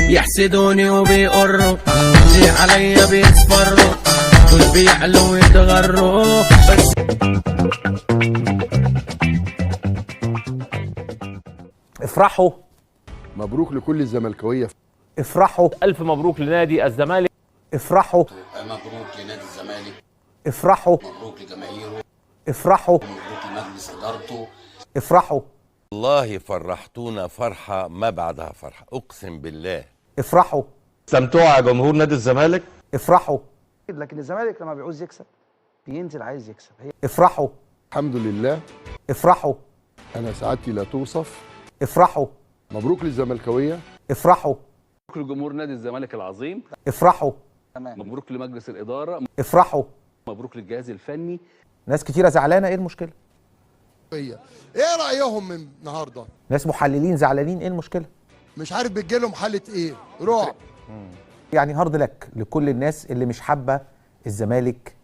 يحسدوني وبيقروا اللي عليا بيصفروا دول بيعلوا ويتغروا بس. افرحوا، مبروك لكل الزملكاويه. افرحوا، ألف مبروك لنادي الزمالك. افرحوا، مبروك لنادي الزمالك. افرحوا، مبروك لجماهيره. افرحوا، مبروك لمجلس ادارته. افرحوا، والله فرحتونا فرحة ما بعدها فرحة، أقسم بالله. افرحوا، استمتعوا يا جمهور نادي الزمالك. افرحوا، لكن الزمالك لما بيعوز يكسب بينزل عايز يكسب. افرحوا، الحمد لله. افرحوا، انا سعادتي لا توصف. افرحوا، مبروك للزملكاويه. افرحوا، مبروك لجمهور نادي الزمالك العظيم. افرحوا، مبروك لمجلس الإدارة. افرحوا، مبروك للجهاز الفني. ناس كتيرة زعلانة، ايه المشكلة؟ ايه رأيهم من النهارده؟ ناس محللين زعلانين، ايه المشكلة؟ مش عارف بتجيلهم حالة ايه؟ رعب. يعني هارد لك لكل الناس اللي مش حابة الزمالك.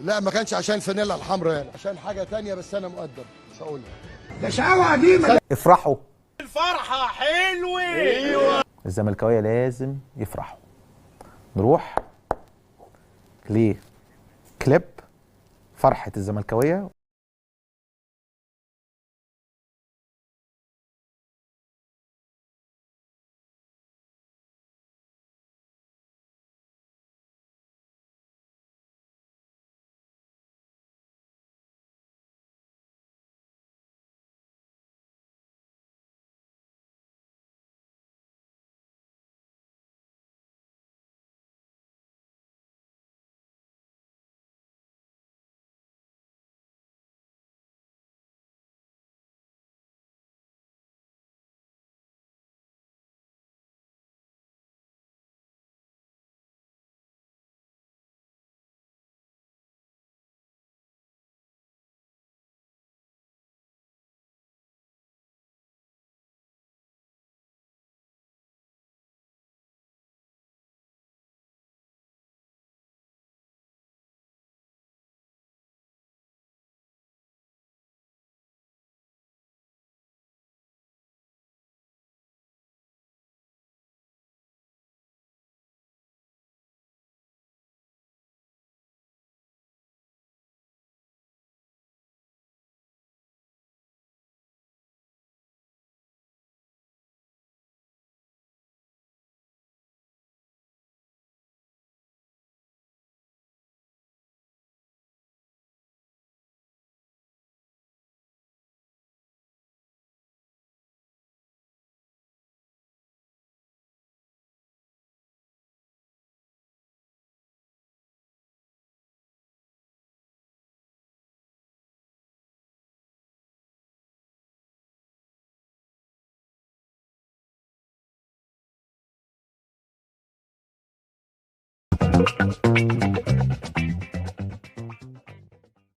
لا ما كانش عشان الفانيلا الحمراء، يعني عشان حاجة تانية، بس انا مقدر مش هقولها. ده شقاوة قديمة. افرحوا، الفرحة حلوة. ايوه الزملكاوية لازم يفرحوا. نروح لكليب فرحة الزملكاوية.